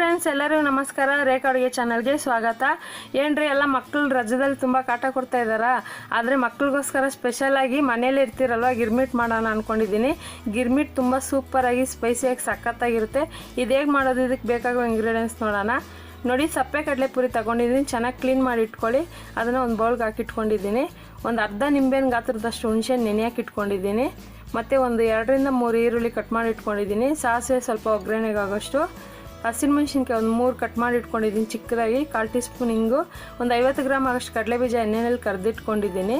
Friends, ಎಲ್ಲರಿಗೂ ನಮಸ್ಕಾರ. ರೇಖಾ ಅಡುಗೆ ಚಾನಲ್ಗೆ ಸ್ವಾಗತ. ಏನ್ರಿ ಎಲ್ಲ ಮಕ್ಕಳು ರಜದಲ್ಲಿ ತುಂಬ ಕಾಟ ಕೊಡ್ತಾ ಇದ್ದಾರಾ? ಆದರೆ ಮಕ್ಕಳಿಗೋಸ್ಕರ ಸ್ಪೆಷಲಾಗಿ ಮನೇಲಿ ಇರ್ತಿರಲ್ವ, ಗಿರ್ಮಿಟ್ ಮಾಡೋಣ ಅಂದ್ಕೊಂಡಿದ್ದೀನಿ. ಗಿರ್ಮಿಟ್ ತುಂಬ ಸೂಪರಾಗಿ ಸ್ಪೈಸಿಯಾಗಿ ಸಖತ್ತಾಗಿರುತ್ತೆ. ಇದು ಹೇಗೆ ಮಾಡೋದು, ಇದಕ್ಕೆ ಬೇಕಾಗೋ ಇಂಗ್ರೀಡಿಯೆಂಟ್ಸ್ ನೋಡೋಣ. ನೋಡಿ, ಸಪ್ಪೆ ಕಡಲೆಪುರಿ ತೊಗೊಂಡಿದ್ದೀನಿ. ಚೆನ್ನಾಗಿ ಕ್ಲೀನ್ ಮಾಡಿ ಇಟ್ಕೊಳ್ಳಿ. ಅದನ್ನು ಒಂದು ಬೌಲ್ಗೆ ಹಾಕಿಟ್ಕೊಂಡಿದ್ದೀನಿ. ಒಂದು ಅರ್ಧ ನಿಂಬೆಹಣ್ಣು ಗಾತ್ರದಷ್ಟು ಹುಣಸೆ ನೆನೆಯಾಗಿ ಇಟ್ಕೊಂಡಿದ್ದೀನಿ. ಮತ್ತು ಒಂದು 2 ರಿಂದ 3 ಈರುಳ್ಳಿ ಕಟ್ ಮಾಡಿ ಇಟ್ಕೊಂಡಿದ್ದೀನಿ. ಸಾಸಿವೆ ಸ್ವಲ್ಪ ಒಗ್ಗರಣೆಗಾಗೋಷ್ಟು, ಹಸಿಮೆಣಸಿನ್ಕಾಯಿ ಒಂದು 3 ಕಟ್ ಮಾಡಿ ಇಟ್ಕೊಂಡಿದ್ದೀನಿ ಚಿಕ್ಕದಾಗಿ, 1/4 ಟೀ ಸ್ಪೂನ್ ಹಿಂಗು, ಒಂದು 50 ಗ್ರಾಮ್ ಆಗೋಷ್ಟು ಕಡಲೆಬೀಜ ಎಣ್ಣೆಯಲ್ಲಿ ಕರೆದಿಟ್ಕೊಂಡಿದ್ದೀನಿ.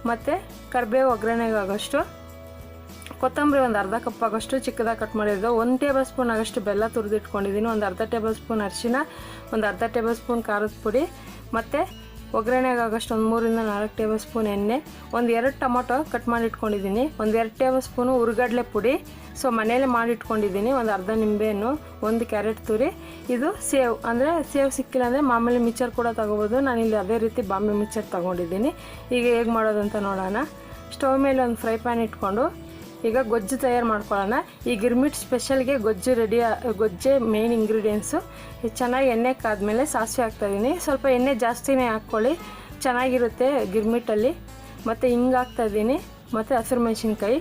ಮತ್ತು ಕರಿಬೇವು ಒಗ್ಗರಣೆಗಾಗೋಷ್ಟು, ಕೊತ್ತಂಬರಿ ಒಂದು ಅರ್ಧ ಕಪ್ ಆಗೋಷ್ಟು ಚಿಕ್ಕದಾಗಿ ಕಟ್ ಮಾಡಿದ್ದು, 1 ಟೇಬಲ್ ಸ್ಪೂನ್ ಆಗೋಷ್ಟು ಬೆಲ್ಲ ತುರಿದಿಟ್ಕೊಂಡಿದ್ದೀನಿ, ಒಂದು ಅರ್ಧ ಟೇಬಲ್ ಸ್ಪೂನ್ ಅರಿಶಿನ, ಒಂದು ಅರ್ಧ ಟೇಬಲ್ ಸ್ಪೂನ್ ಖಾರದ ಪುಡಿ, ಮತ್ತು ಒಗ್ಗರಣೆಗಾಗೋಷ್ಟು ಒಂದು 3 ರಿಂದ 4 ಟೇಬಲ್ ಸ್ಪೂನ್ ಎಣ್ಣೆ, ಒಂದು 2 ಟೊಮೊಟೊ ಕಟ್ ಮಾಡಿ ಇಟ್ಕೊಂಡಿದ್ದೀನಿ, ಒಂದು 2 ಟೇಬಲ್ ಸ್ಪೂನು ಹುರ್ಗಡ್ಲೆ ಪುಡಿ, ಸೊ ಮನೇಲೆ ಮಾಡಿಟ್ಕೊಂಡಿದ್ದೀನಿ, ಒಂದು ಅರ್ಧ ನಿಂಬೆಹಣ್ಣು, ಒಂದು ಕ್ಯಾರೆಟ್ ತುರಿ. ಇದು ಸೇವ್, ಅಂದರೆ ಸೇವ್ ಸಿಕ್ಕಿಲ್ಲ ಅಂದರೆ ಮಾಮೂಲಿ ಮಿಕ್ಚರ್ ಕೂಡ ತೊಗೋಬೋದು. ನಾನಿಲ್ಲಿ ಅದೇ ರೀತಿ ಬಾಂಬೆ ಮಿಕ್ಚರ್ ತೊಗೊಂಡಿದ್ದೀನಿ. ಈಗ ಹೇಗೆ ಮಾಡೋದಂತ ನೋಡೋಣ. ಸ್ಟವ್ ಮೇಲೆ ಒಂದು ಫ್ರೈ ಪ್ಯಾನ್ ಇಟ್ಕೊಂಡು ಈಗ ಗೊಜ್ಜು ತಯಾರು ಮಾಡ್ಕೊಳ್ಳೋಣ. ಈ ಗಿರ್ಮಿಟ್ ಸ್ಪೆಷಲ್ಗೆ ಗೊಜ್ಜೆ ಮೇನ್ ಇಂಗ್ರೀಡಿಯೆಂಟ್ಸು. ಚೆನ್ನಾಗಿ ಎಣ್ಣೆ ಕಾದ್ಮೇಲೆ ಸಾಸಿವೆ ಹಾಕ್ತಾಯಿದ್ದೀನಿ. ಸ್ವಲ್ಪ ಎಣ್ಣೆ ಜಾಸ್ತಿನೇ ಹಾಕ್ಕೊಳ್ಳಿ, ಚೆನ್ನಾಗಿರುತ್ತೆ ಗಿರ್ಮಿಟಲ್ಲಿ. ಮತ್ತು ಹಿಂಗೆ ಹಾಕ್ತಾಯಿದ್ದೀನಿ. ಮತ್ತು ಹಸಿರು ಮೆಣಸಿನ್ಕಾಯಿ.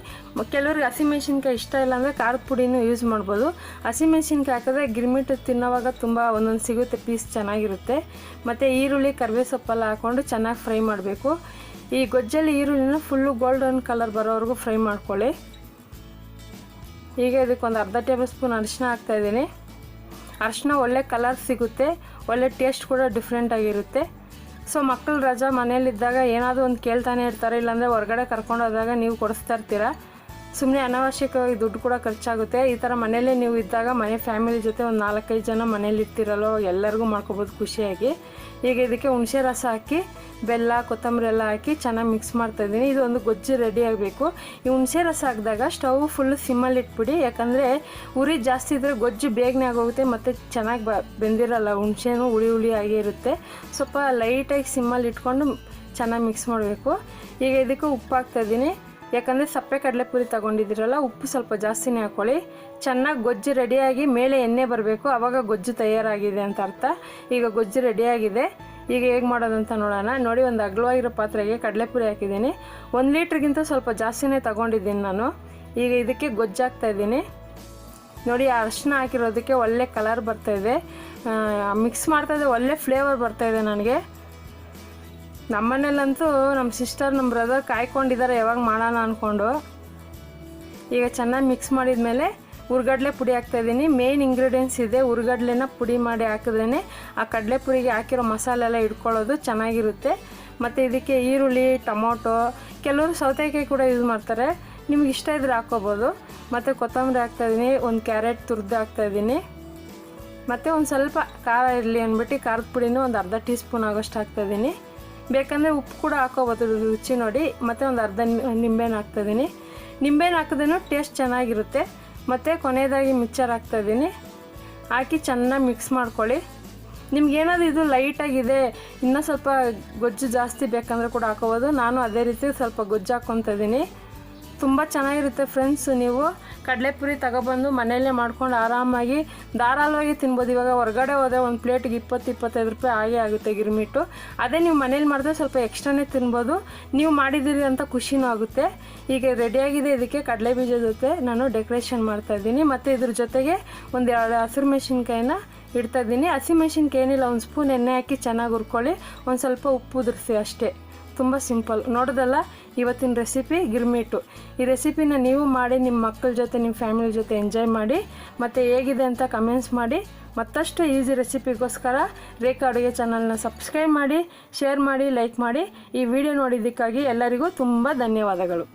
ಕೆಲವ್ರಿಗೆ ಹಸಿಮೆಣ್ಸಿನ್ಕಾಯಿ ಇಷ್ಟ ಇಲ್ಲ ಅಂದರೆ ಖಾರದ ಪುಡಿನೂ ಯೂಸ್ ಮಾಡ್ಬೋದು. ಹಸಿಮೆಣ್ಸಿನ್ಕಾಯಿ ಹಾಕಿದ್ರೆ ಗಿರ್ಮಿಟ್ ತಿನ್ನೋವಾಗ ತುಂಬ ಒಂದೊಂದು ಸಿಗುತ್ತೆ, ಪೀಸ್ ಚೆನ್ನಾಗಿರುತ್ತೆ. ಮತ್ತು ಈರುಳ್ಳಿ ಕರಿಬೇವು ಸೊಪ್ಪೆಲ್ಲ ಹಾಕ್ಕೊಂಡು ಚೆನ್ನಾಗಿ ಫ್ರೈ ಮಾಡಬೇಕು. ಈ ಗೊಜ್ಜಲ್ಲಿ ಈರುಳ್ಳಿನ ಫುಲ್ಲು ಗೋಲ್ಡನ್ ಕಲರ್ ಬರೋವರೆಗೂ ಫ್ರೈ ಮಾಡ್ಕೊಳ್ಳಿ. ಈಗ ಇದಕ್ಕೆ ಒಂದು ಅರ್ಧ ಟೇಬಲ್ ಸ್ಪೂನ್ ಅರಿಶಿನ ಹಾಕ್ತಾಯಿದ್ದೀನಿ. ಅರಿಶಿನ ಒಳ್ಳೆ ಕಲರ್ ಸಿಗುತ್ತೆ, ಒಳ್ಳೆ ಟೇಸ್ಟ್ ಕೂಡ ಡಿಫ್ರೆಂಟಾಗಿರುತ್ತೆ. ಸೊ ಮಕ್ಕಳು ರಜಾ ಮನೇಲಿದ್ದಾಗ ಏನಾದರೂ ಒಂದು ಕೇಳ್ತಾನೆ ಇರ್ತಾರೆ, ಇಲ್ಲಾಂದರೆ ಹೊರಗಡೆ ಕರ್ಕೊಂಡೋದಾಗ ನೀವು ಕೊಡಿಸ್ತಾ ಇರ್ತೀರ. ಸುಮ್ಮನೆ ಅನಾವಶ್ಯಕವಾಗಿ ದುಡ್ಡು ಕೂಡ ಖರ್ಚಾಗುತ್ತೆ. ಈ ಥರ ಮನೇಲೇ ನೀವು ಇದ್ದಾಗ ಮನೆ ಫ್ಯಾಮಿಲಿ ಜೊತೆ ಒಂದು 4-5 ಜನ ಮನೇಲಿ ಇರ್ತಿರಲ್ಲೋ, ಎಲ್ಲರಿಗೂ ಮಾಡ್ಕೊಬೋದು ಖುಷಿಯಾಗಿ. ಈಗ ಇದಕ್ಕೆ ಹುಣಸೆ ರಸ ಹಾಕಿ, ಬೆಲ್ಲ ಕೊತ್ತಂಬರಿ ಎಲ್ಲ ಹಾಕಿ ಚೆನ್ನಾಗಿ ಮಿಕ್ಸ್ ಮಾಡ್ತಾಯಿದ್ದೀನಿ. ಇದು ಒಂದು ಗೊಜ್ಜು ರೆಡಿ ಆಗಬೇಕು. ಈ ಹುಣಸೆ ರಸ ಹಾಕಿದಾಗ ಸ್ಟವ್ ಫುಲ್ಲು ಸಿಮ್ಮಲ್ಲಿ ಇಟ್ಬಿಡಿ, ಯಾಕಂದರೆ ಉರಿ ಜಾಸ್ತಿ ಇದ್ದರೆ ಗೊಜ್ಜು ಬೇಗನೆ ಆಗೋಗುತ್ತೆ ಮತ್ತು ಚೆನ್ನಾಗಿ ಬೆಂದಿರಲ್ಲ. ಹುಣಸೆನೂ ಹುಳಿ ಆಗೇ ಇರುತ್ತೆ. ಸ್ವಲ್ಪ ಲೈಟಾಗಿ ಸಿಮ್ಮಲ್ಲಿ ಇಟ್ಕೊಂಡು ಚೆನ್ನಾಗಿ ಮಿಕ್ಸ್ ಮಾಡಬೇಕು. ಈಗ ಇದಕ್ಕೆ ಉಪ್ಪು ಹಾಕ್ತಾಯಿದ್ದೀನಿ, ಯಾಕಂದರೆ ಸಪ್ಪೆ ಕಡಲೆಪುರಿ ತೊಗೊಂಡಿದ್ದೀರಲ್ಲ, ಉಪ್ಪು ಸ್ವಲ್ಪ ಜಾಸ್ತಿನೇ ಹಾಕ್ಕೊಳ್ಳಿ. ಚೆನ್ನಾಗಿ ಗೊಜ್ಜು ರೆಡಿಯಾಗಿ ಮೇಲೆ ಎಣ್ಣೆ ಬರಬೇಕು, ಆವಾಗ ಗೊಜ್ಜು ತಯಾರಾಗಿದೆ ಅಂತ ಅರ್ಥ. ಈಗ ಗೊಜ್ಜು ರೆಡಿಯಾಗಿದೆ. ಈಗ ಹೇಗೆ ಮಾಡೋದಂತ ನೋಡೋಣ. ನೋಡಿ, ಒಂದು ಅಗಲವಾಗಿರೋ ಪಾತ್ರೆಗೆ ಕಡಲೆಪುರಿ ಹಾಕಿದ್ದೀನಿ. 1 ಲೀಟ್ರಿಗಿಂತ ಸ್ವಲ್ಪ ಜಾಸ್ತಿನೇ ತೊಗೊಂಡಿದ್ದೀನಿ ನಾನು. ಈಗ ಇದಕ್ಕೆ ಗೊಜ್ಜು ಹಾಕ್ತಾಯಿದ್ದೀನಿ. ನೋಡಿ, ಅರಿಶಿನ ಹಾಕಿರೋದಕ್ಕೆ ಒಳ್ಳೆ ಕಲರ್ ಬರ್ತಾಯಿದೆ. ಮಿಕ್ಸ್ ಮಾಡ್ತಾಯಿದ್ದೆ, ಒಳ್ಳೆ ಫ್ಲೇವರ್ ಬರ್ತಾಯಿದೆ ನನಗೆ. ನಮ್ಮನೇಲಂತೂ ನಮ್ಮ ಸಿಸ್ಟರ್, ನಮ್ಮ ಬ್ರದರ್ ಕಾಯ್ಕೊಂಡಿದ್ದಾರೆ ಯಾವಾಗ ಮಾಡೋಣ ಅಂದ್ಕೊಂಡು. ಈಗ ಚೆನ್ನಾಗಿ ಮಿಕ್ಸ್ ಮಾಡಿದ್ಮೇಲೆ ಹುರ್ಗಡ್ಲೆ ಪುಡಿ ಹಾಕ್ತಾಯಿದ್ದೀನಿ. ಮೇನ್ ಇಂಗ್ರೀಡಿಯೆಂಟ್ಸ್ ಇದೆ, ಹುರ್ಗಡ್ಲೆನ ಪುಡಿ ಮಾಡಿ ಹಾಕಿದ್ರೇ ಆ ಕಡಲೆಪುರಿಗೆ ಹಾಕಿರೋ ಮಸಾಲೆ ಎಲ್ಲ ಇಟ್ಕೊಳ್ಳೋದು ಚೆನ್ನಾಗಿರುತ್ತೆ. ಮತ್ತು ಇದಕ್ಕೆ ಈರುಳ್ಳಿ, ಟೊಮೊಟೊ, ಕೆಲವರು ಸೌತೆಕಾಯಿ ಕೂಡ ಯೂಸ್ ಮಾಡ್ತಾರೆ, ನಿಮ್ಗೆ ಇಷ್ಟ ಇದ್ದರೆ ಹಾಕ್ಕೋಬೋದು. ಮತ್ತು ಕೊತ್ತಂಬರಿ ಹಾಕ್ತಾಯಿದ್ದೀನಿ, ಒಂದು ಕ್ಯಾರೆಟ್ ತುರಿದು ಹಾಕ್ತಾಯಿದ್ದೀನಿ. ಮತ್ತು ಒಂದು ಸ್ವಲ್ಪ ಖಾರ ಇರಲಿ ಅಂದ್ಬಿಟ್ಟು ಖಾರದ ಪುಡಿನೂ ಒಂದು ಅರ್ಧ ಟೀ ಸ್ಪೂನ್ ಆಗೋಷ್ಟು ಹಾಕ್ತಾಯಿದ್ದೀನಿ. ಬೇಕಂದರೆ ಉಪ್ಪು ಕೂಡ ಹಾಕೋಬೋದು, ರುಚಿ ನೋಡಿ. ಮತ್ತು ಒಂದು ಅರ್ಧ ನಿಂಬೆಹಣ್ಣು ಹಾಕ್ತಾಯಿದ್ದೀನಿ. ನಿಂಬೆಹಣ್ಣು ಹಾಕಿದ್ರೂ ಟೇಸ್ಟ್ ಚೆನ್ನಾಗಿರುತ್ತೆ. ಮತ್ತು ಕೊನೆಯದಾಗಿ ಮಿಕ್ಚರ್ ಹಾಕ್ತಾಯಿದ್ದೀನಿ. ಹಾಕಿ ಚೆನ್ನಾಗಿ ಮಿಕ್ಸ್ ಮಾಡ್ಕೊಳ್ಳಿ. ನಿಮ್ಗೇನಾದ್ರು ಇದು ಲೈಟಾಗಿದೆ, ಇನ್ನೂ ಸ್ವಲ್ಪ ಗೊಜ್ಜು ಜಾಸ್ತಿ ಬೇಕಂದರೆ ಕೂಡ ಹಾಕೋಬೋದು. ನಾನು ಅದೇ ರೀತಿ ಸ್ವಲ್ಪ ಗೊಜ್ಜು ಹಾಕ್ಕೊತಿದ್ದೀನಿ. ತುಂಬ ಚೆನ್ನಾಗಿರುತ್ತೆ ಫ್ರೆಂಡ್ಸ್. ನೀವು ಕಡಲೆಪುರಿ ತಗೊಬಂದು ಮನೆಯಲ್ಲೇ ಮಾಡ್ಕೊಂಡು ಆರಾಮಾಗಿ ಧಾರಾಳವಾಗಿ ತಿನ್ಬೋದು. ಇವಾಗ ಹೊರಗಡೆ ಹೋದರೆ ಒಂದು ಪ್ಲೇಟಿಗೆ 20-25 ರೂಪಾಯಿ ಆಗೇ ಆಗುತ್ತೆ ಗಿರ್ಮಿಟ್ಟು. ಅದೇ ನೀವು ಮನೇಲಿ ಮಾಡಿದ್ರೆ ಸ್ವಲ್ಪ ಎಕ್ಸ್ಟ್ರಾನೇ ತಿನ್ಬೋದು. ನೀವು ಮಾಡಿದ್ದೀರಿ ಅಂತ ಖುಷಿನೂ ಆಗುತ್ತೆ. ಈಗ ರೆಡಿಯಾಗಿದೆ. ಇದಕ್ಕೆ ಕಡಲೆ ಬೀಜ ಜೊತೆ ನಾನು ಡೆಕೋರೇಷನ್ ಮಾಡ್ತಾಯಿದ್ದೀನಿ. ಮತ್ತು ಇದ್ರ ಜೊತೆಗೆ ಒಂದು 2 ಹಸಿರು ಮೆಣಸಿನ್ಕಾಯಿನ ಇಡ್ತಾಯಿದ್ದೀನಿ. ಹಸಿಮೆಣ್ಸಿನ್ಕಾಯಿ ಏನಿಲ್ಲ, ಒಂದು ಸ್ಪೂನ್ ಎಣ್ಣೆ ಹಾಕಿ ಚೆನ್ನಾಗಿ ಹುರ್ಕೊಳ್ಳಿ, ಒಂದು ಸ್ವಲ್ಪ ಉಪ್ಪು ಉದುರಿಸಿ ಅಷ್ಟೇ. ತುಂಬ ಸಿಂಪಲ್. ನೋಡೋದಲ್ಲ ಇವತ್ತಿನ ರೆಸಿಪಿ ಗಿರ್ಮಿಟು. ಈ ರೆಸಿಪಿನ ನೀವು ಮಾಡಿ ನಿಮ್ಮ ಮಕ್ಕಳ ಜೊತೆ, ನಿಮ್ಮ ಫ್ಯಾಮಿಲಿ ಜೊತೆ ಎಂಜಾಯ್ ಮಾಡಿ. ಮತ್ತು ಹೇಗಿದೆ ಅಂತ ಕಮೆಂಟ್ಸ್ ಮಾಡಿ. ಮತ್ತಷ್ಟು ಈಸಿ ರೆಸಿಪಿಗೋಸ್ಕರ ರೇಖಾ ಅಡುಗೆ ಚಾನಲ್ನ ಸಬ್ಸ್ಕ್ರೈಬ್ ಮಾಡಿ, ಶೇರ್ ಮಾಡಿ, ಲೈಕ್ ಮಾಡಿ. ಈ ವಿಡಿಯೋ ನೋಡಿದ್ದಕ್ಕಾಗಿ ಎಲ್ಲರಿಗೂ ತುಂಬ ಧನ್ಯವಾದಗಳು.